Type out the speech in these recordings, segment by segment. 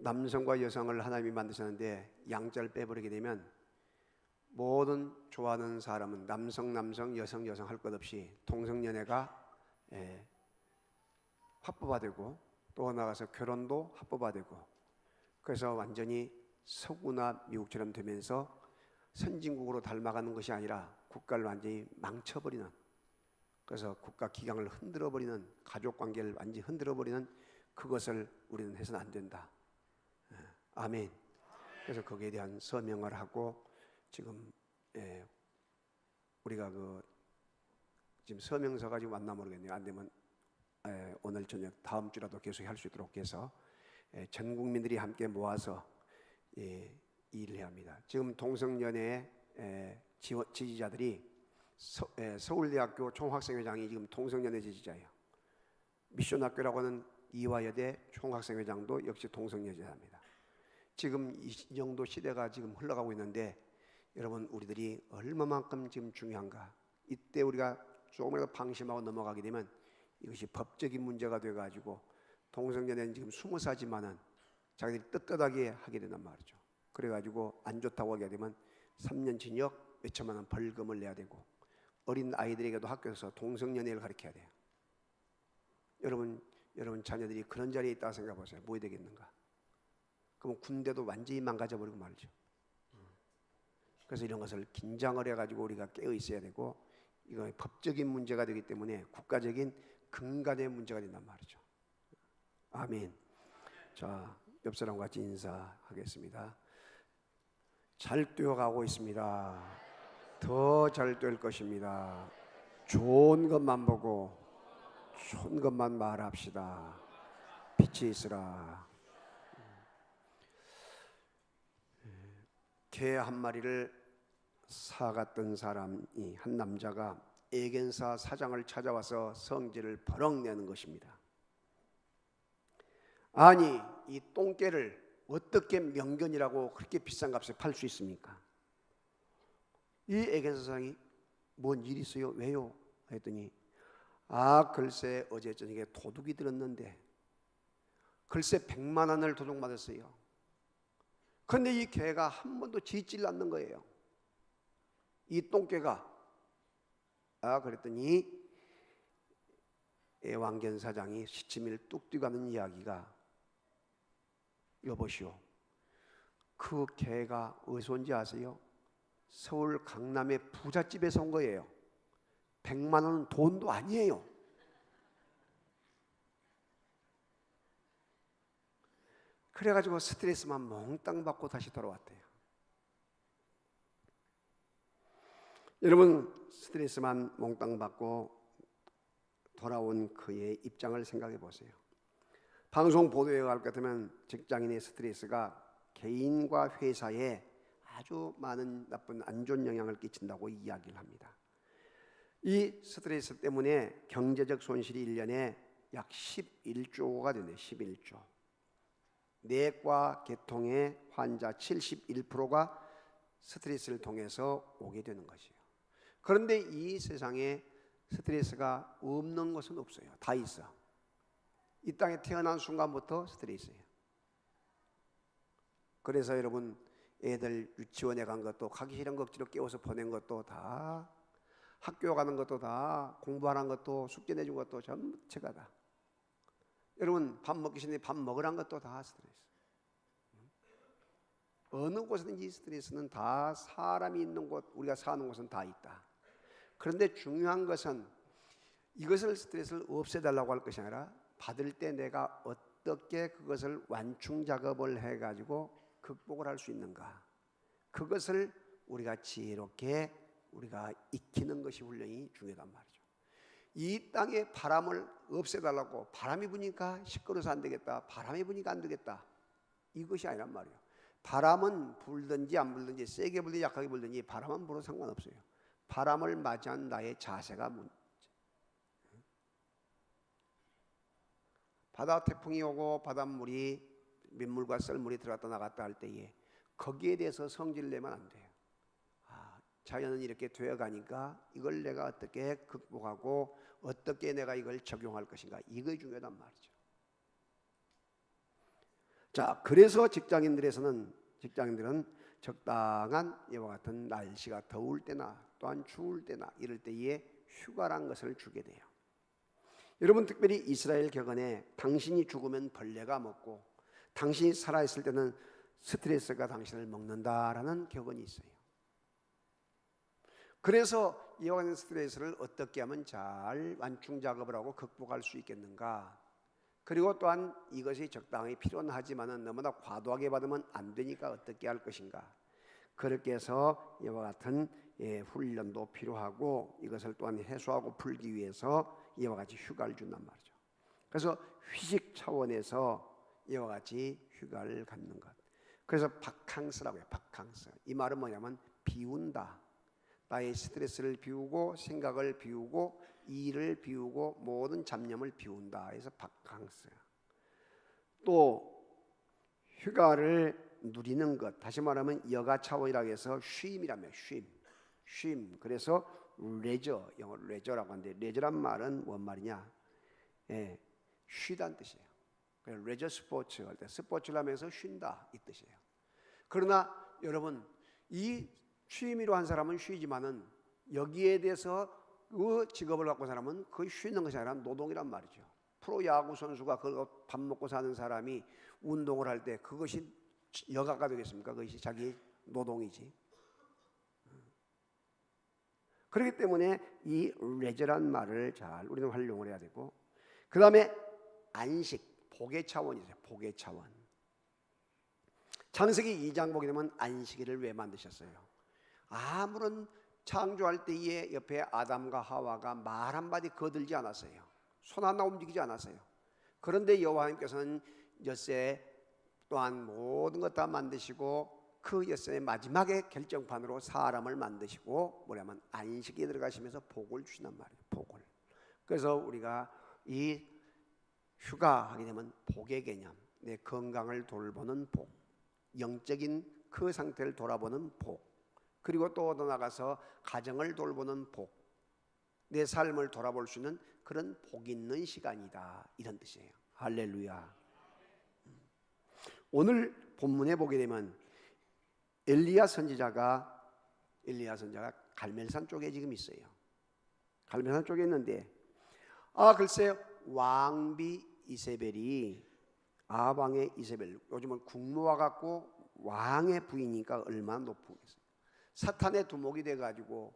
남성과 여성을 하나님이 만드셨는데 양자를 빼버리게 되면 모든 좋아하는 사람은 남성 여성 할 것 없이 동성연애가 합법화되고 또 나가서 결혼도 합법화되고, 그래서 완전히 서구나 미국처럼 되면서 선진국으로 닮아가는 것이 아니라 국가를 완전히 망쳐버리는, 그래서 국가 기강을 흔들어버리는, 가족관계를 완전히 흔들어버리는 그것을 우리는 해서는 안 된다. 아멘. 그래서 거기에 대한 서명을 하고 지금 우리가 지금 서명서가 지금 왔나 모르겠네요. 안 되면 오늘 저녁 다음 주라도 계속 할 수 있도록 해서 전 국민들이 함께 모아서 일을 해야 합니다. 지금 동성연애 지지자들이 서울대학교 총학생회장이 지금 동성연애 지지자예요. 미션학교라고 하는 이화여대 총학생회장도 역시 동성연애자입니다. 지금 이 정도 시대가 지금 흘러가고 있는데 여러분, 우리들이 얼마만큼 지금 중요한가. 이때 우리가 조금이라도 방심하고 넘어가게 되면 이것이 법적인 문제가 돼가지고 동성연애는 지금 20살지만은 자기들이 떳떳하게 하게 된단 말이죠. 그래가지고 안 좋다고 하게 되면 3년 징역, 몇 천만 원 벌금을 내야 되고, 어린 아이들에게도 학교에서 동성연애를 가르쳐야 돼요. 여러분 자녀들이 그런 자리에 있다고 생각해 보세요. 뭐 해야 되겠는가? 그럼 군대도 완전히 망가져버리고 말이죠. 그래서 이런 것을 긴장을 해가지고 우리가 깨어 있어야 되고, 이건 법적인 문제가 되기 때문에 국가적인 근간의 문제가 된단 말이죠. 아멘. 자, 옆 사람 같이 인사하겠습니다. 잘 뛰어가고 있습니다. 더 잘 될 것입니다. 좋은 것만 보고 좋은 것만 말합시다. 빛이 있으라. 개 한 마리를 사갔던 사람이, 한 남자가 애견사 사장을 찾아와서 성질을 버럭 내는 것입니다. 아니, 이 똥개를 어떻게 명견이라고 그렇게 비싼 값에 팔 수 있습니까? 이 애견사 사장이 뭔 일이 있어요? 왜요? 했더니 글쎄 어제 저녁에 도둑이 들었는데 글쎄 100만 원을 도둑맞았어요. 그런데 이 개가 한 번도 짖질 않는 거예요. 이 똥개가. 그랬더니 애완견 사장이 시치미를 뚝 뛰고 하는 이야기가, 여보시오, 그 개가 어디서 온지 아세요? 서울 강남의 부잣집에서 온 거예요. 100만 원은 돈도 아니에요. 그래가지고 스트레스만 몽땅 받고 다시 돌아왔대요. 여러분, 스트레스만 몽땅 받고 돌아온 그의 입장을 생각해 보세요. 방송 보도에 갈 것 같으면 직장인의 스트레스가 개인과 회사에 아주 많은 나쁜 안 좋은 영향을 끼친다고 이야기를 합니다. 이 스트레스 때문에 경제적 손실이 1년에 약 11조가 되네요. 11조. 내과 계통의 환자 71%가 스트레스를 통해서 오게 되는 것이에요. 그런데 이 세상에 스트레스가 없는 것은 없어요. 다 있어. 이 땅에 태어난 순간부터 스트레스예요. 그래서 여러분, 애들 유치원에 간 것도, 가기 싫은 거 억지로 깨워서 보낸 것도 다, 학교 가는 것도 다, 공부하는 것도, 숙제 내준 것도 전부 제가 다. 여러분, 밥 먹기 전에 밥 먹으란 것도 다 스트레스. 어느 곳에든지 스트레스는 다 사람이 있는 곳, 우리가 사는 곳은 다 있다. 그런데 중요한 것은 이것을, 스트레스를 없애달라고 할 것이 아니라 받을 때 내가 어떻게 그것을 완충 작업을 해가지고 극복을 할 수 있는가, 그것을 우리가 지혜롭게 우리가 익히는 것이 훈련이 중요하단 말이죠. 이 땅에 바람을 없애달라고, 바람이 부니까 시끄러워서 안 되겠다, 바람이 부니까 안 되겠다, 이것이 아니란 말이에요. 바람은 불든지 안 불든지, 세게 불든지 약하게 불든지 바람은 불어도 상관없어요. 바람을 맞이한 나의 자세가 문제. 바다 태풍이 오고 바닷물이, 민물과 썰물이 들어갔다 나갔다 할 때에 거기에 대해서 성질을 내면 안 돼요. 자연은 이렇게 되어가니까 이걸 내가 어떻게 극복하고 어떻게 내가 이걸 적용할 것인가, 이게 중요하단 말이죠. 자, 그래서 직장인들은 적당한 이와 같은 날씨가 더울 때나 또한 추울 때나 이럴 때에 휴가란 것을 주게 돼요. 여러분, 특별히 이스라엘 격언에 당신이 죽으면 벌레가 먹고 당신이 살아있을 때는 스트레스가 당신을 먹는다라는 격언이 있어요. 그래서 이와 같은 스트레스를 어떻게 하면 잘 완충 작업을 하고 극복할 수 있겠는가? 그리고 또한 이것이 적당히 필요는 하지만 너무나 과도하게 받으면 안 되니까 어떻게 할 것인가? 그렇게 해서 이와 같은 훈련도 필요하고 이것을 또한 해소하고 풀기 위해서 이와 같이 휴가를 준단 말이죠. 그래서 휴식 차원에서 이와 같이 휴가를 갖는 것. 그래서 바캉스라고 해요. 바캉스. 이 말은 뭐냐면 비운다. 나의 스트레스를 비우고 생각을 비우고 일을 비우고 모든 잡념을 비운다. 해서 바캉스. 또 휴가를 누리는 것. 다시 말하면 여가 차원이라고 해서 쉼이라며 쉼. 그래서 레저, 영어로 레저라고 하는데 레저란 말은 뭔 말이냐? 쉬다는 뜻이에요. 레저 스포츠 할 때 스포츠를 하면서 쉰다 이 뜻이에요. 그러나 여러분, 이 취미로 한 사람은 쉬지만은 여기에 대해서 그 직업을 갖고 사람은 그 쉬는 것이 아니라 노동이란 말이죠. 프로야구 선수가 그거 밥 먹고 사는 사람이 운동을 할 때 그것이 여가가 되겠습니까? 그것이 자기 노동이지. 그렇기 때문에 이 레저란 말을 잘 우리는 활용을 해야 되고, 그 다음에 안식, 복의 차원이죠. 복의 차원. 창세기 2장 보게 되면 안식일을 왜 만드셨어요? 아무런 창조할 때에 옆에 아담과 하와가 말 한마디 거들지 않았어요. 손 하나 움직이지 않았어요. 그런데 여호와 하나님께서는 엿새 또한 모든 것 다 만드시고 그 엿새의 마지막에 결정판으로 사람을 만드시고 뭐냐면 안식에 들어가시면서 복을 주신단 말이에요. 복을. 그래서 우리가 이 휴가 하게 되면 복의 개념, 내 건강을 돌보는 복, 영적인 그 상태를 돌아보는 복, 그리고 또 나아가서 가정을 돌보는 복, 내 삶을 돌아볼 수 있는 그런 복 있는 시간이다, 이런 뜻이에요. 할렐루야. 오늘 본문에 보게 되면 엘리야 선지자가 갈멜산 쪽에 지금 있어요. 갈멜산 쪽에 있는데 글쎄요, 왕비 이세벨이 아방의 이세벨, 요즘은 국모와 같고 왕의 부인이니까 얼마나 높겠어요. 사탄의 두목이 돼가지고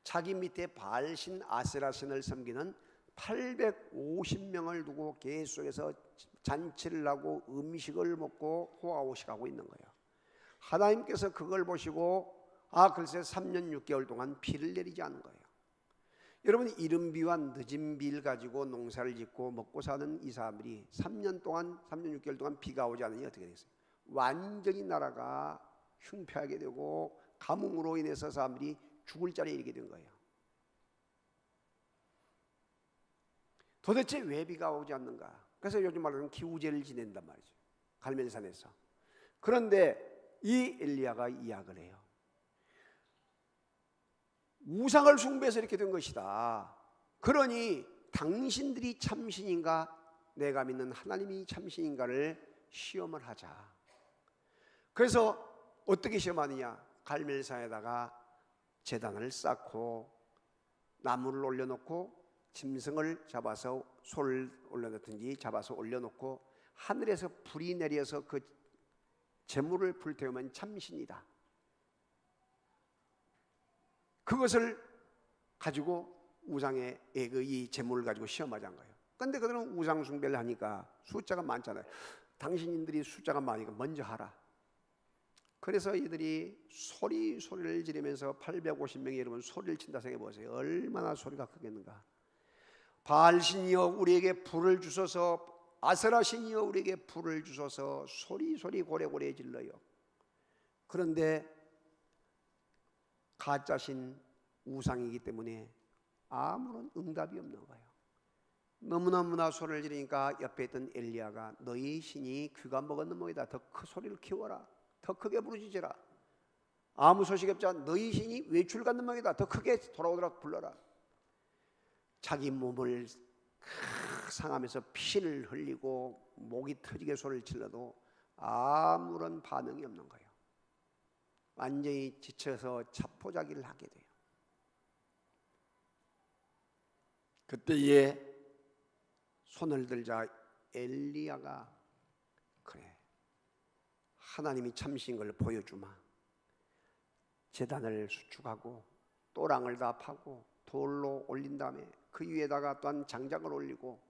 자기 밑에 바알신 아세라신을 섬기는 850명을 두고 계속해서 잔치를 하고 음식을 먹고 호화호식하고 있는 거예요. 하나님께서 그걸 보시고 글쎄 3년 6개월 동안 비를 내리지 않은 거예요. 여러분, 이른 비와 늦은 비를 가지고 농사를 짓고 먹고 사는 이 사람들이 3년 6개월 동안 비가 오지 않으니 어떻게 되겠어요? 완전히 나라가 흉패하게 되고 가뭄으로 인해서 사람들이 죽을 자리에 이르게 된 거예요. 도대체 왜 비가 오지 않는가? 그래서 요즘 말로는 기우제를 지낸단 말이죠. 갈멜산에서. 그런데 이 엘리야가 이야기를 해요. 우상을 숭배해서 이렇게 된 것이다. 그러니 당신들이 참신인가 내가 믿는 하나님이 참신인가를 시험을 하자. 그래서 어떻게 시험하느냐? 갈멜산에다가 제단을 쌓고 나무를 올려놓고 짐승을 잡아서 소를 올려놓든지 잡아서 올려놓고 하늘에서 불이 내려서 그 재물을 불태우면 참신이다. 그것을 가지고 우상의 이 재물을 가지고 시험하자는 거예요. 그런데 그들은 우상 숭배를 하니까 숫자가 많잖아요. 당신들이 숫자가 많으니까 먼저 하라. 그래서 이들이 소리를 지르면서 850명이 여러분 소리를 친다 생각해 보세요. 얼마나 소리가 크겠는가. 바알신이여 우리에게 불을 주소서, 아세라신이여 우리에게 불을 주소서, 소리 고래고래 질러요. 그런데 가짜신 우상이기 때문에 아무런 응답이 없는 거예요. 너무나 소리를 지르니까 옆에 있던 엘리야가 너희 신이 귀가 먹었는 모이다. 더 큰 소리를 키워라. 더 크게 부르짖어라. 아무 소식 없자 너희 신이 외출 갖는 모이다. 더 크게 돌아오도록 불러라. 자기 몸을 상하면서 피를 흘리고 목이 터지게 소리를 질러도 아무런 반응이 없는 거예요. 완전히 지쳐서 자포자기를 하게 돼요. 그때에 손을 들자 엘리야가 그래, 하나님이 참신 걸 보여주마. 제단을 수축하고 또랑을 다 파고 돌로 올린 다음에 그 위에다가 또한 장작을 올리고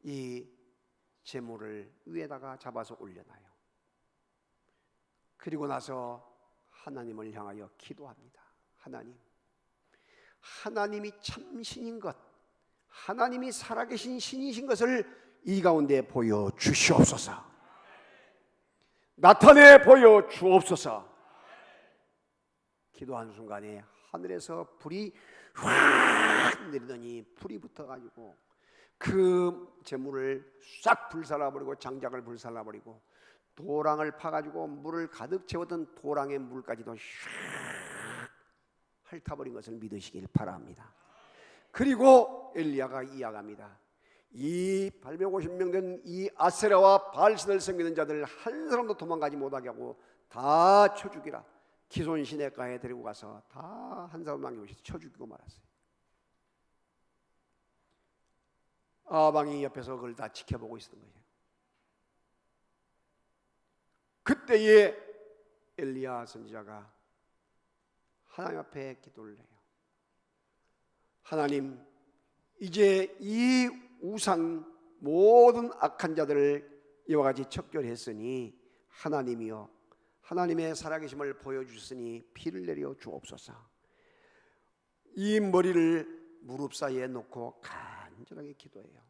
이 제물을 위에다가 잡아서 올려놔요. 그리고 나서 하나님을 향하여 기도합니다. 하나님이 참신인 것, 하나님이 살아계신 신이신 것을 이 가운데 보여주시옵소서. 나타내 보여주옵소서. 기도한 순간에 하늘에서 불이 확 내리더니 불이 붙어가지고 그 제물을 싹 불살라버리고 장작을 불살라버리고 도랑을 파가지고 물을 가득 채웠던 도랑의 물까지도 샥 핥아버린 것을 믿으시길 바랍니다. 그리고 엘리야가 이야기합니다. 이 850명 된 이 아세라와 바알신을 섬기는 자들 한 사람도 도망가지 못하게 하고 다 쳐 죽이라. 기손 시내가에 데리고 가서 다 한 사람 남김없이 쳐 죽이고 말았어요. 아방이 옆에서 그걸 다 지켜보고 있었던 거예요. 그때에 엘리야 선지자가 하나님 앞에 기도를 해요. 하나님, 이제 이 우상 모든 악한 자들을 이와 같이 척결했으니 하나님이여, 하나님의 살아계심을 보여주셨으니 피를 내려 주옵소서. 이 머리를 무릎 사이에 놓고 간절하게 기도해요.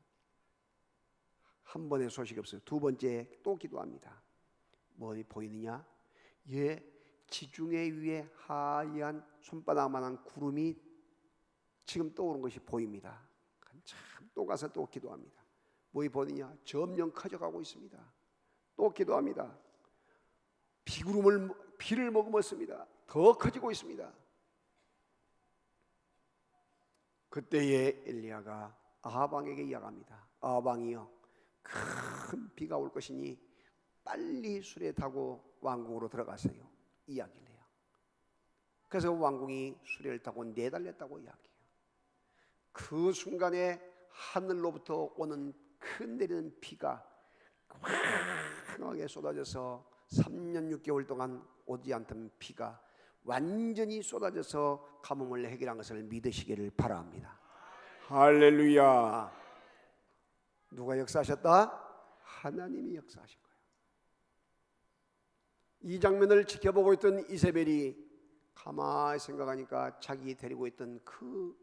한 번의 소식이 없어요. 두 번째 또 기도합니다. 뭐 보이느냐? 지중해 위에 하얀 손바닥만한 구름이 지금 떠오른 것이 보입니다. 참 또 가서 또 기도합니다. 뭐이 보느냐? 점점 커져가고 있습니다. 또 기도합니다. 비를 머금었습니다. 더 커지고 있습니다. 그때에 엘리야가 아하방에게 이야기합니다. 아하방이여, 큰 비가 올 것이니 빨리 수레 타고 왕궁으로 들어가세요. 이야기를 해요. 그래서 왕궁이 수레를 타고 내달렸다고 이야기해요. 그 순간에 하늘로부터 오는 큰 내리는 비가 강하게 쏟아져서 3년 6개월 동안 오지 않던 비가 완전히 쏟아져서 가뭄을 해결한 것을 믿으시기를 바랍니다. 할렐루야. 누가 역사하셨다? 하나님이 역사하신 거예요. 이 장면을 지켜보고 있던 이세벨이 가만히 생각하니까 자기 데리고 있던 그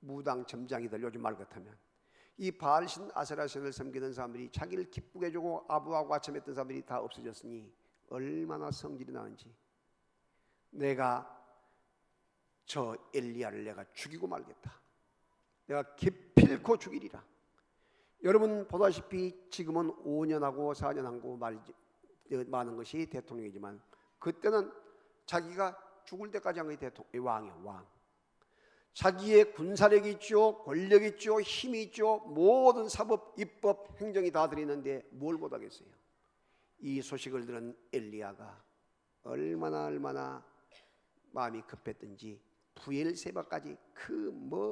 무당 점장이들, 요즘 말 같으면 이 바알신 아세라신을 섬기는 사람들이 자기를 기쁘게 해주고 아부하고 아첨했던 사람들이 다 없어졌으니 얼마나 성질이 나는지, 내가 저 엘리야를 내가 죽이고 말겠다. 내가 기필코 죽이리라. 여러분 보다시피 지금은 5년하고 4년하고 많은 것이 대통령이지만 그때는 자기가 죽을 때까지 한 것이 왕이에요. 왕. 자기의 군사력이 있죠, 권력이 있죠, 힘이 있죠, 모든 사법, 입법, 행정이 다 들이는데 뭘 못하겠어요. 이 소식을 들은 엘리야가 얼마나 마음이 급했던지 부엘세바까지 그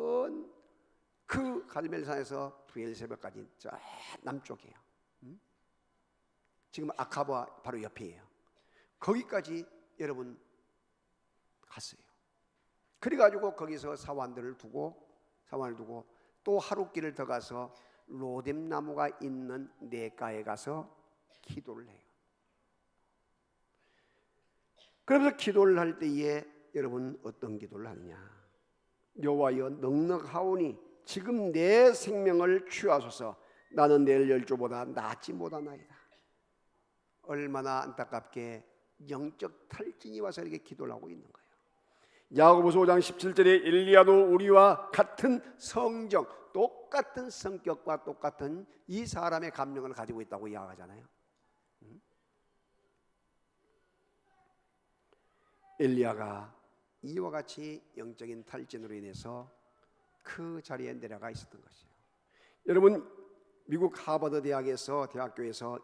가르멜산에서 부엘세바까지 저 남쪽이에요. 지금 아카바 바로 옆이에요. 거기까지 여러분 갔어요. 그래가지고 거기서 사환을 두고 또 하루길을 더 가서 로뎀 나무가 있는 냇가에 가서 기도를 해요. 그러면서 기도를 할 때에 여러분 어떤 기도를 하느냐? 여호와여, 넉넉하오니 지금 내 생명을 취하소서. 나는 내일 열조보다 낫지 못하나이다. 얼마나 안타깝게 영적 탈진이 와서 이렇게 기도를 하고 있는 거예요. 야고보서 5장 17절에 엘리야도 우리와 같은 성정, 똑같은 성격과 똑같은 이 사람의 감정을 가지고 있다고 이야기하잖아요. 엘리야가 이와 같이 영적인 탈진으로 인해서 그 자리에 내려가 있었던 것이에요. 여러분, 미국 하버드 대학교에서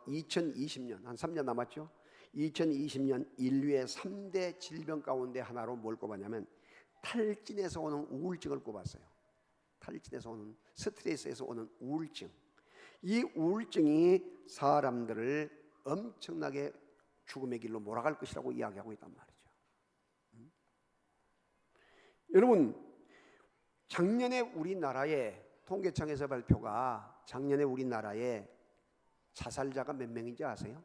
2020년, 한 3년 남았죠. 2020년 인류의 3대 질병 가운데 하나로 뭘 꼽았냐면 탈진에서 오는 우울증을 꼽았어요. 탈진에서 오는, 스트레스에서 오는 우울증. 이 우울증이 사람들을 엄청나게 죽음의 길로 몰아갈 것이라고 이야기하고 있단 말이죠. 여러분, 작년에 우리나라의 통계청에서 발표가 작년에 우리나라에 자살자가 몇 명인지 아세요?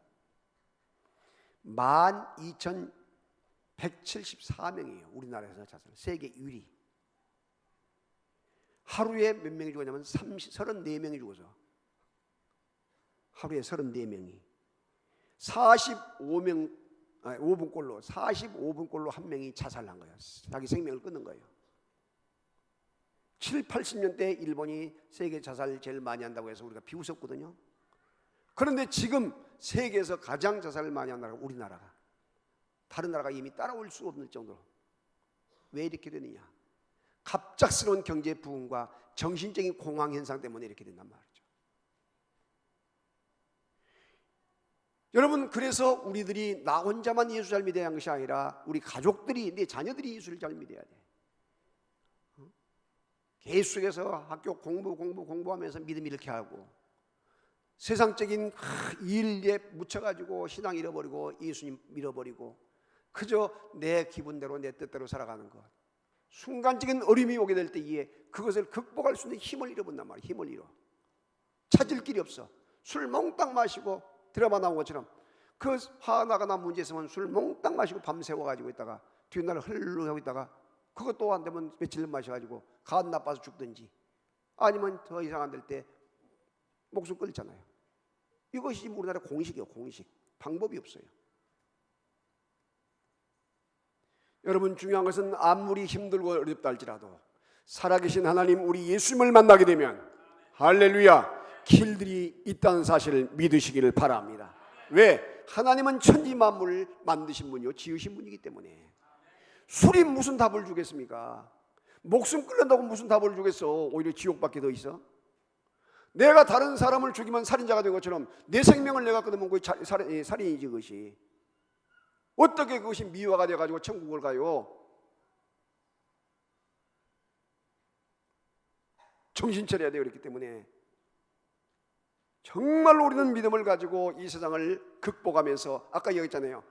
12,174명이에요. 우리나라에서 자살, 세계 1위. 하루에 몇 명이 죽었냐면 34명이 죽어서 하루에 34명이 45분꼴로 한 명이 자살한 거예요. 자기 생명을 끊는 거예요. 7, 80년대 일본이 세계 자살 제일 많이 한다고 해서 우리가 비웃었거든요. 그런데 지금 세계에서 가장 자살을 많이 한 나라가 우리나라가, 다른 나라가 이미 따라올 수 없는 정도로. 왜 이렇게 되느냐? 갑작스러운 경제 부흥과 정신적인 공황 현상 때문에 이렇게 된단 말이죠. 여러분, 그래서 우리들이 나 혼자만 예수 잘 믿어야 하는 것이 아니라 우리 가족들이, 내 자녀들이 예수를 잘 믿어야 돼. 계속해서 학교 공부하면서 믿음 잃게 하고 세상적인 일에 묻혀가지고 신앙 잃어버리고 예수님 잃어버리고 그저 내 기분대로 내 뜻대로 살아가는 것. 순간적인 어려움이 오게 될 때에 그것을 극복할 수 있는 힘을 잃어본단 말이에요. 힘을 잃어. 찾을 길이 없어. 술 몽땅 마시고 드라마 나온 것처럼 그 화나가 난 문제 있으면 술 몽땅 마시고 밤새워 가지고 있다가 뒤날 흘러가고 있다가 그것도 안 되면 며칠 마셔가지고 간 나빠서 죽든지 아니면 더 이상 안 될 때 목숨 끊잖아요. 이것이 우리나라 공식이에요. 공식. 방법이 없어요. 여러분, 중요한 것은 아무리 힘들고 어렵다 할지라도 살아계신 하나님 우리 예수님을 만나게 되면 할렐루야, 길들이 있다는 사실을 믿으시기를 바랍니다. 왜? 하나님은 천지 만물을 만드신 분이요 지으신 분이기 때문에. 술이 무슨 답을 주겠습니까? 목숨 끊는다고 무슨 답을 주겠어? 오히려 지옥밖에 더 있어. 내가 다른 사람을 죽이면 살인자가 된 것처럼 내 생명을 내가 끊으면 그게 살인이지. 그것이 어떻게 그것이 미화가 돼가지고 천국을 가요? 정신 차려야 돼요. 그렇기 때문에 정말로 우리는 믿음을 가지고 이 세상을 극복하면서 아까 얘기했잖아요.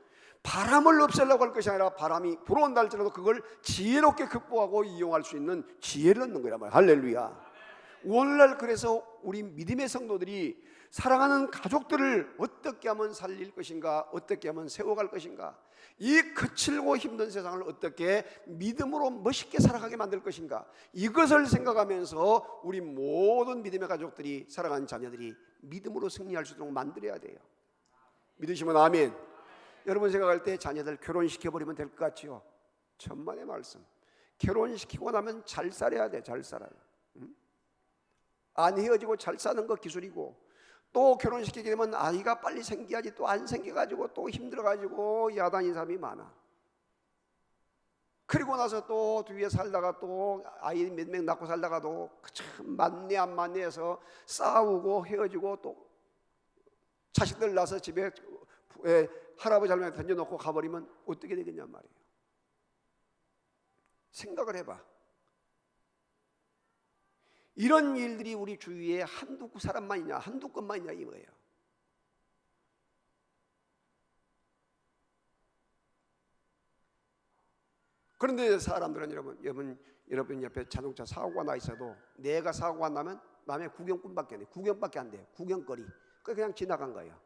바람을 없애려고 할 것이 아니라 바람이 불어온다 할지라도 그걸 지혜롭게 극복하고 이용할 수 있는 지혜를 얻는 거란 말이에요. 할렐루야. 오늘날 그래서 우리 믿음의 성도들이 사랑하는 가족들을 어떻게 하면 살릴 것인가, 어떻게 하면 세워갈 것인가, 이 거칠고 힘든 세상을 어떻게 믿음으로 멋있게 살아가게 만들 것인가, 이것을 생각하면서 우리 모든 믿음의 가족들이, 사랑하는 자녀들이 믿음으로 승리할 수 있도록 만들어야 돼요. 믿으시면 아멘. 여러분 생각할 때 자녀들 결혼시켜버리면 될 것 같지요? 천만의 말씀. 결혼시키고 나면 잘 살아야 돼. 잘 살아요. 안 헤어지고 잘 사는 거 기술이고, 또 결혼시키게 되면 아이가 빨리 생겨야지 또 안 생겨가지고 또 힘들어가지고 야단인 사람이 많아. 그리고 나서 또 뒤에 살다가 또 아이 몇 명 낳고 살다가도 참 맞네 안 맞네 해서 싸우고 헤어지고 또 자식들 낳아서 집에 할아버지 할머니 던져놓고 가버리면 어떻게 되겠냔 말이에요. 생각을 해봐. 이런 일들이 우리 주위에 한두 사람만 있냐, 한두 건만 있냐 이거예요. 그런데 사람들은 여러분 옆에 자동차 사고가 나 있어도 내가 사고가 나면 남의 구경꾼밖에 안 돼. 구경밖에 안 돼요. 구경거리. 그냥 지나간 거예요.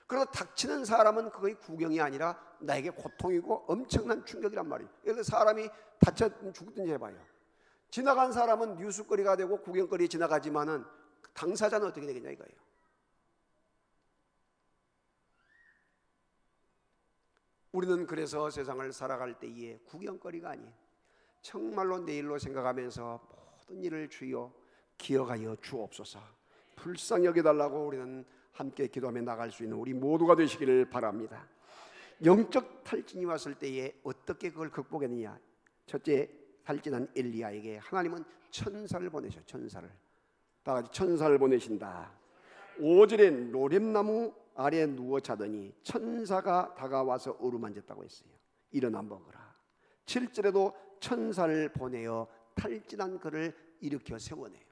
그래서 닥치는 사람은 그거의 구경이 아니라 나에게 고통이고 엄청난 충격이란 말이에요. 예를 들어 사람이 다쳐 죽든지 해봐요. 지나간 사람은 뉴스거리가 되고 구경거리에 지나가지만은 당사자는 어떻게 되겠냐 이거예요. 우리는 그래서 세상을 살아갈 때에 구경거리가 아닌 정말로 내일로 생각하면서 모든 일을 주여 기억하여 주옵소서, 불쌍히 여겨달라고 우리는 함께 기도하며 나갈 수 있는 우리 모두가 되시기를 바랍니다. 영적 탈진이 왔을 때에 어떻게 그걸 극복했느냐. 첫째, 탈진한 엘리야에게 하나님은 천사를 보내셔. 천사를. 다 같이 천사를 보내신다. 5절에 노렘나무 아래 누워 자더니 천사가 다가와서 어루만졌다고 했어요. 일어나 먹으라. 7절에도 천사를 보내어 탈진한 그를 일으켜 세워내요.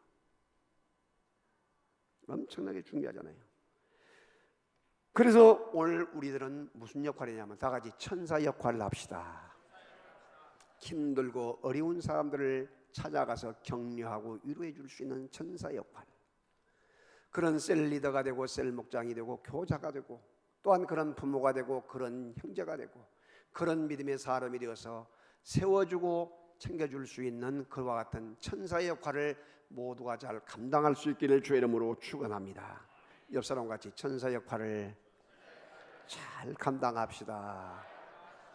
엄청나게 중요하잖아요. 그래서 오늘 우리들은 무슨 역할이냐면 다 같이 천사 역할을 합시다. 힘들고 어려운 사람들을 찾아가서 격려하고 위로해 줄 수 있는 천사 역할, 그런 셀 리더가 되고 셀 목장이 되고 교사가 되고 또한 그런 부모가 되고 그런 형제가 되고 그런 믿음의 사람이 되어서 세워주고 챙겨줄 수 있는 그와 같은 천사의 역할을 모두가 잘 감당할 수 있기를 주의 이름으로 축원합니다. 옆 사람과 같이 천사 역할을 잘 감당합시다.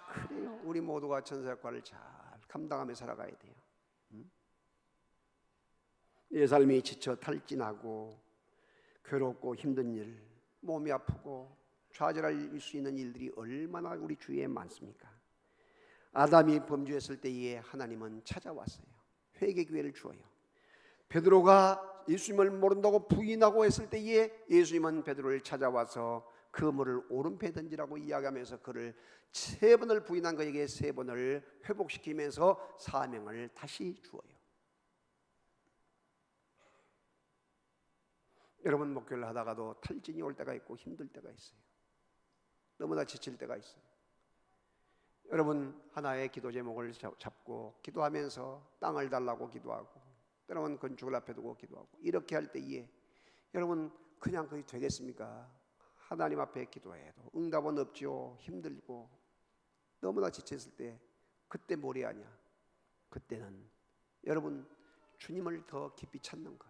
그래요. 우리 모두가 천사 역할을 잘 감당하며 살아가야 돼요. 내 삶이 지쳐 탈진하고 괴롭고 힘든 일, 몸이 아프고 좌절할 수 있는 일들이 얼마나 우리 주위에 많습니까? 아담이 범죄했을 때에 하나님은 찾아왔어요. 회개 기회를 주어요. 베드로가 예수님을 모른다고 부인하고 했을 때에 예수님은 베드로를 찾아와서 그물을 오른편에 던지라고 이야기하면서 그를 3번을 부인한 그에게 3번을 회복시키면서 사명을 다시 주어요. 여러분, 목회를 하다가도 탈진이 올 때가 있고 힘들 때가 있어요. 너무나 지칠 때가 있어요. 여러분, 하나의 기도 제목을 잡고 기도하면서 땅을 달라고 기도하고 때로는 건축을 앞에 두고 기도하고 이렇게 할 때에 여러분, 그냥 그게 되겠습니까? 하나님 앞에 기도해도 응답은 없지요. 힘들고 너무나 지쳤을 때 그때 뭘 해야 하냐? 그때는 여러분, 주님을 더 깊이 찾는 것.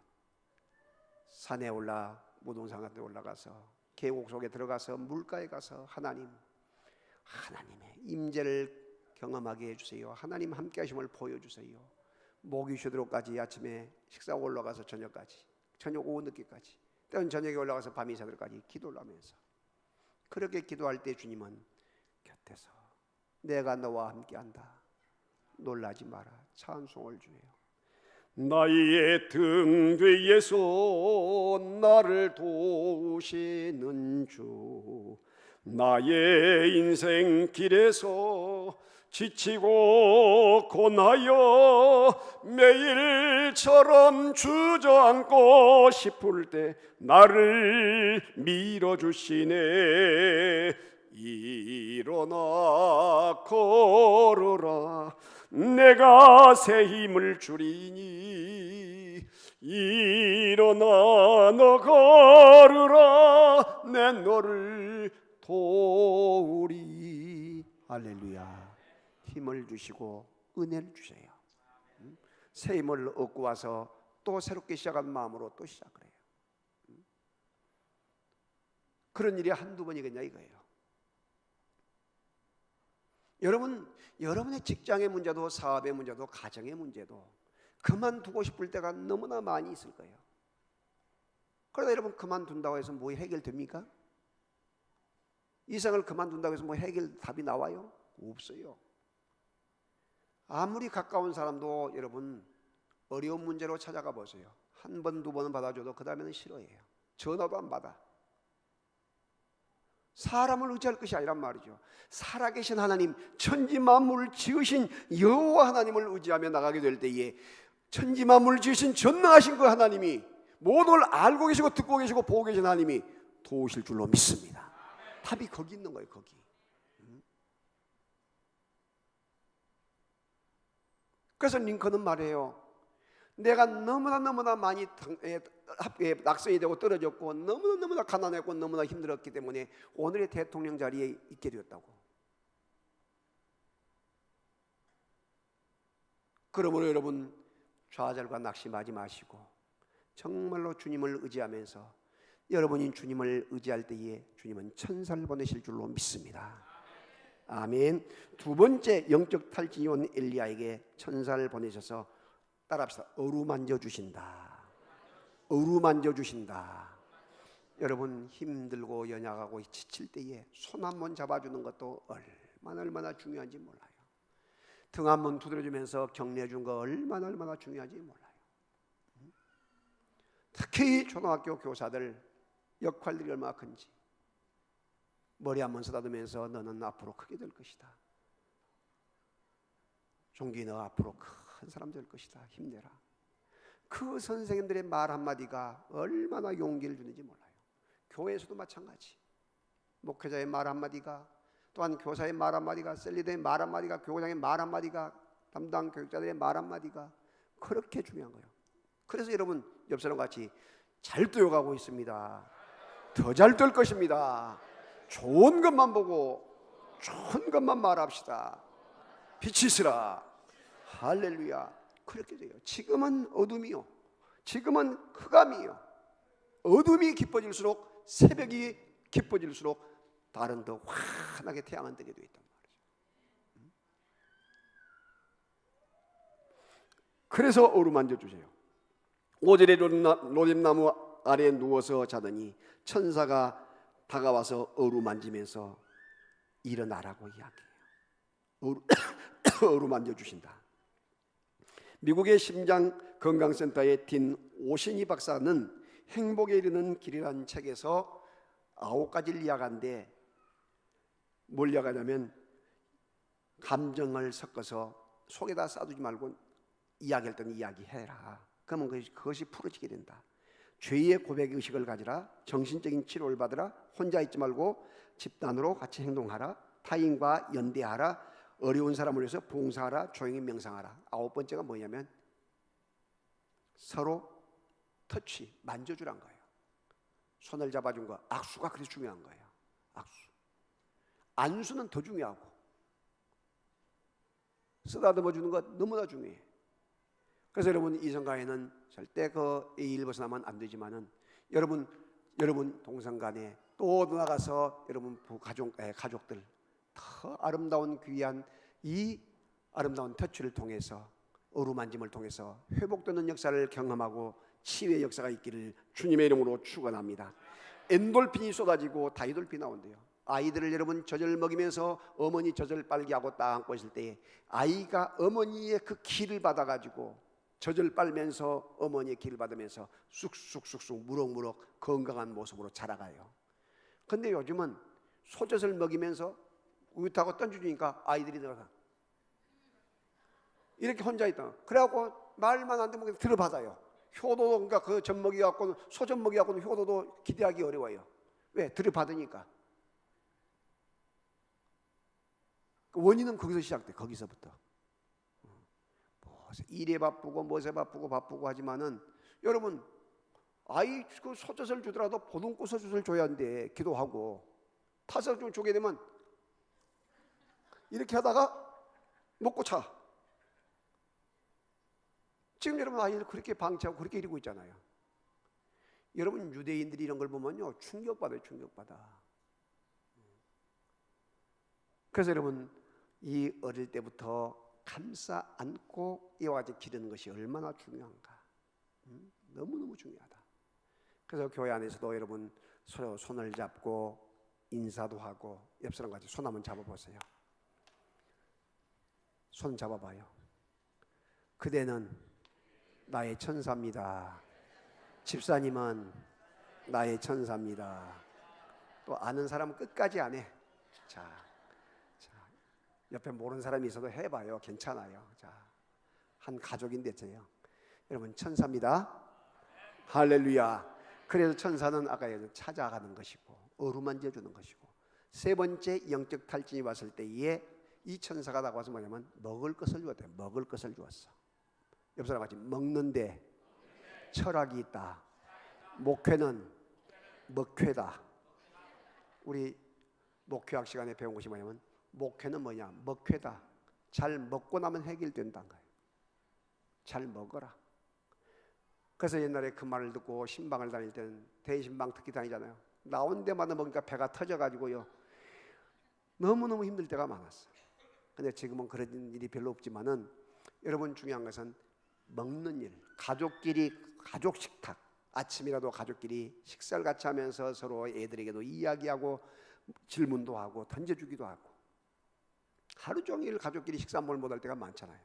산에 올라 무동산 같은 데 올라가서 계곡 속에 들어가서 물가에 가서 하나님의 임재를 경험하게 해주세요. 하나님 함께 하심을 보여주세요. 목이 쉬도록까지 아침에 식사하고 올라가서 저녁까지, 저녁 오후 늦게까지, 때론 저녁에 올라가서 밤이 새도록까지 기도를 하면서 그렇게 기도할 때 주님은 곁에서 내가 너와 함께한다. 놀라지 마라. 찬송을 주네요. 나의 등 뒤에서 나를 도우시는 주, 나의 인생 길에서 지치고 고나여 매일처럼 주저앉고 싶을 때 나를 밀어주시네. 일어나 걸어라. 내가 새 힘을 주리니 일어나 너 걸으라. 내 너를 도우리. 할렐루야. 힘을 주시고 은혜를 주세요. 새 힘을 얻고 와서 또 새롭게 시작한 마음으로 또 시작을 해요. 그런 일이 한두 번이겠냐 이거예요. 여러분, 여러분의 직장의 문제도 사업의 문제도 가정의 문제도 그만두고 싶을 때가 너무나 많이 있을 거예요. 그러다 여러분 그만둔다고 해서 뭐 해결됩니까? 이 생을 그만둔다고 해서 뭐 해결 답이 나와요? 없어요. 아무리 가까운 사람도 여러분 어려운 문제로 찾아가 보세요. 한 번, 두 번은 받아줘도 그 다음에는 싫어해요. 전화도 안 받아. 사람을 의지할 것이 아니란 말이죠. 살아계신 하나님, 천지만물을 지으신 여호와 하나님을 의지하며 나가게 될 때에 천지만물을 지으신 전능하신 그 하나님이 모든 걸 알고 계시고 듣고 계시고 보고 계신 하나님이 도우실 줄로 믿습니다. 답이 거기 있는 거예요. 거기. 그래서 링컨은 말해요. 내가 너무나 많이 낙선이 되고 떨어졌고 너무나 가난했고 너무나 힘들었기 때문에 오늘의 대통령 자리에 있게 되었다고. 그러므로 여러분 좌절과 낙심하지 마시고 정말로 주님을 의지하면서 여러분이 주님을 의지할 때에 주님은 천사를 보내실 줄로 믿습니다. 아멘. 두 번째 영적 탈진이 온 엘리야에게 천사를 보내셔서 따라합시다. 어루만져 주신다. 어루만져 주신다. 여러분 힘들고 연약하고 지칠 때에 손 한 번 잡아주는 것도 얼마나 중요한지 몰라요. 등 한 번 두드려주면서 격려해 준 거 얼마나 중요한지 몰라요. 특히 초등학교 교사들 역할들이 얼마나 큰지. 머리 한번 쓰다듬으면서 너는 앞으로 크게 될 것이다. 종기 너 앞으로 큰 사람 될 것이다. 힘내라. 그 선생님들의 말 한마디가 얼마나 용기를 주는지 몰라요. 교회에서도 마찬가지. 목회자의 말 한마디가, 또한 교사의 말 한마디가, 셀리더의 말 한마디가, 교장의 말 한마디가, 담당 교육자들의 말 한마디가 그렇게 중요한 거예요. 그래서 여러분 옆 사람 같이 잘 뛰어가고 있습니다. 더 잘 될 것입니다. 좋은 것만 보고 좋은 것만 말합시다. 빛이 있으라. 할렐루야. 그렇게 돼요. 지금은 어둠이요, 지금은 흑암이요. 어둠이 깊어질수록, 새벽이 깊어질수록 다른 더 환하게 태양은 뜨게 되어 있단 말이죠. 그래서 어루만져 주세요. 5절에 로뎀나무 아래에 누워서 자더니 천사가 다가와서 어루만지면서 일어나라고 이야기해요. 어루만져 주신다. 미국의 심장 건강센터의 딘 오시니 박사는 행복에 이르는 길이라는 책에서 9가지를 이야기하는데 뭘 이야기하냐면, 감정을 섞어서 속에다 싸두지 말고 이야기할 때는 이야기해라. 그러면 그것이 풀어지게 된다. 죄의 고백의식을 가지라. 정신적인 치료를 받으라. 혼자 있지 말고 집단으로 같이 행동하라. 타인과 연대하라. 어려운 사람을 위해서 봉사하라. 조용히 명상하라. 9번째가 뭐냐면 서로 터치, 만져주란 거예요. 손을 잡아준 거, 악수가 그렇게 중요한 거예요. 악수. 안수는 더 중요하고, 쓰다듬어 주는 것 너무나 중요해. 그래서 여러분 이성간에는 절대 이 일 벗어나면 안 되지만은 여러분 동성간에 또 나가서 여러분 가족들 더 아름다운 귀한 이 아름다운 터치를 통해서, 어루만짐을 통해서 회복되는 역사를 경험하고 치유의 역사가 있기를 주님의 이름으로 축원합니다. 엔돌핀이 쏟아지고 다이돌핀이 나온대요. 아이들을 여러분 젖을 먹이면서 어머니 젖을 빨기하고 딱 안고 있을 때 아이가 어머니의 그 기를 받아가지고 젖을 빨면서 어머니의 기를 받으면서 쑥쑥쑥쑥 무럭무럭 건강한 모습으로 자라가요. 근데 요즘은 소젖을 먹이면서 우유타고 던져주니까 아이들이 들어가 이렇게 혼자 있다. 그래갖고 말만 안 되면 들어받아요. 효도도, 그러니까 그 젖 먹이갖고는, 소젖 먹이갖고는 효도도 기대하기 어려워요. 왜? 들어받으니까. 원인은 거기서 시작돼. 거기서부터. 일에 바쁘고 무엇에 바쁘고 하지만은 여러분 아이 그 소젖을 주더라도 보듬고 소젖을 줘야 하는데 기도하고 타서 좀 주게 되면 이렇게 하다가 먹고 차. 지금 여러분 아이를 그렇게 방치하고 그렇게 이러고 있잖아요. 여러분 유대인들이 이런 걸 보면요 충격받아요. 충격받아. 그래서 여러분 이 어릴 때부터 감싸 안고 이와 같이 기르는 것이 얼마나 중요한가. 너무너무 중요하다. 그래서 교회 안에서도 여러분 서로 손을 잡고 인사도 하고, 옆 사람 같이 손 한번 잡아보세요. 손 잡아봐요. 그대는 나의 천사입니다. 집사님은 나의 천사입니다. 또 아는 사람은 끝까지 안 해. 자, 옆에 모르는 사람이 있어도 해봐요. 괜찮아요. 자, 한 가족인데요. 여러분 천사입니다. 할렐루야. 그래서 천사는 아까 찾아가는 것이고 어루만져 주는 것이고, 세 번째 영적 탈진이 왔을 때에 이 천사가 나와서 뭐냐면 먹을 것을 주었대. 먹을 것을 주었어. 옆 사람 같이 먹는데 철학이 있다. 목회는 먹회다. 우리 목회학 시간에 배운 것이 뭐냐면 목회는 뭐냐? 먹회다. 잘 먹고 나면 해결된다는 거예요. 잘 먹어라. 그래서 옛날에 그 말을 듣고 신방을 다닐 때는 대신방 특히 다니잖아요. 나온 데마다 먹으니까 배가 터져가지고요 너무너무 힘들 때가 많았어요. 근데 지금은 그런 일이 별로 없지만은 여러분 중요한 것은 먹는 일. 가족끼리 가족 식탁, 아침이라도 가족끼리 식사를 같이 하면서 서로 애들에게도 이야기하고 질문도 하고 던져주기도 하고, 하루 종일 가족끼리 식사 못할 때가 많잖아요.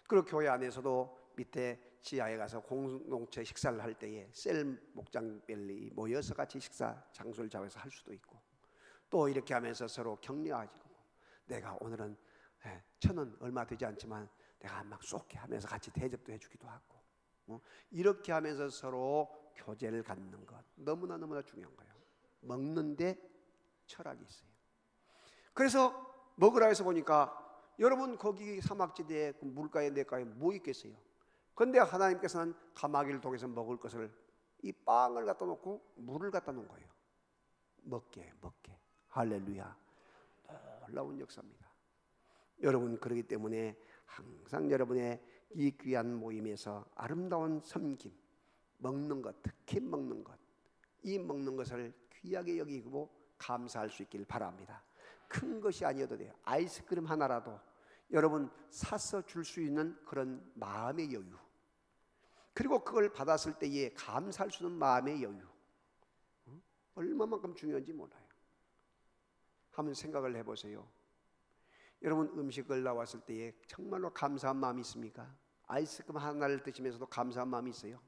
그리고 교회 안에서도 밑에 지하에 가서 공동체 식사를 할 때에 셀 목장별이 모여서 같이 식사 장소를 잡아서 할 수도 있고, 또 이렇게 하면서 서로 격려하고, 내가 오늘은 1,000원 얼마 되지 않지만 내가 막 쏠게 하면서 같이 대접도 해주기도 하고, 이렇게 하면서 서로 교제를 갖는 것 너무나 중요한 거예요. 먹는데 철학이 있어요. 그래서 먹으라 해서 보니까 여러분 거기 사막지대에 그 물가에 냇가에 뭐 있겠어요? 그런데 하나님께서는 가마귀를 통해서 먹을 것을 이 빵을 갖다 놓고 물을 갖다 놓은 거예요. 먹게. 할렐루야. 놀라운 역사입니다. 여러분, 그렇기 때문에 항상 여러분의 이 귀한 모임에서 아름다운 섬김, 먹는 것, 특히 먹는 것, 이 먹는 것을 귀하게 여기고 감사할 수 있길 바랍니다. 큰 것이 아니어도 돼요. 아이스크림 하나라도 여러분 사서 줄 수 있는 그런 마음의 여유, 그리고 그걸 받았을 때에 감사할 수 있는 마음의 여유, 얼마만큼 중요한지 몰라요. 한번 생각을 해보세요. 여러분, 음식을 나왔을 때에 정말로 감사한 마음이 있습니까? 아이스크림 하나를 드시면서도 감사한 마음이 있어요?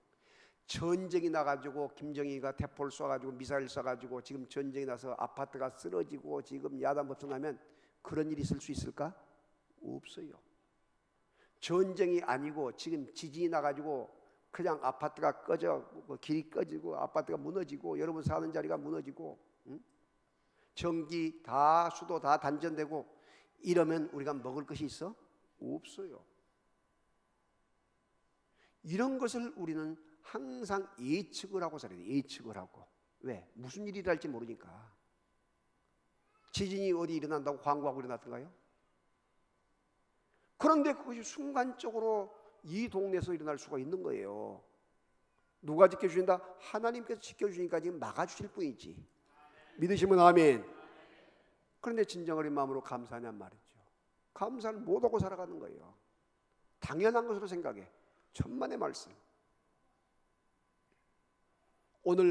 전쟁이 나가지고 김정희가 대포를 쏴가지고 미사일 쏴가지고 지금 전쟁이 나서 아파트가 쓰러지고 지금 야단 법석나면 그런 일이 있을 수 있을까? 없어요. 전쟁이 아니고 지금 지진이 나가지고 그냥 아파트가 꺼져, 길이 꺼지고 아파트가 무너지고 여러분 사는 자리가 무너지고, 전기 다, 수도 다 단전되고 이러면 우리가 먹을 것이 있어? 없어요. 이런 것을 우리는 항상 예측을 하고 살아야 돼요. 예측을 하고. 왜? 무슨 일이 일어날지 모르니까. 지진이 어디 일어난다고 광고하고 일어났던가요? 그런데 그것이 순간적으로 이 동네에서 일어날 수가 있는 거예요. 누가 지켜주신다? 하나님께서 지켜주시니까 지금 막아주실 뿐이지. 믿으시면 아멘. 그런데 진정 어린 마음으로 감사하냔 말이죠. 감사를 못하고 살아가는 거예요. 당연한 것으로 생각해. 천만의 말씀. 오늘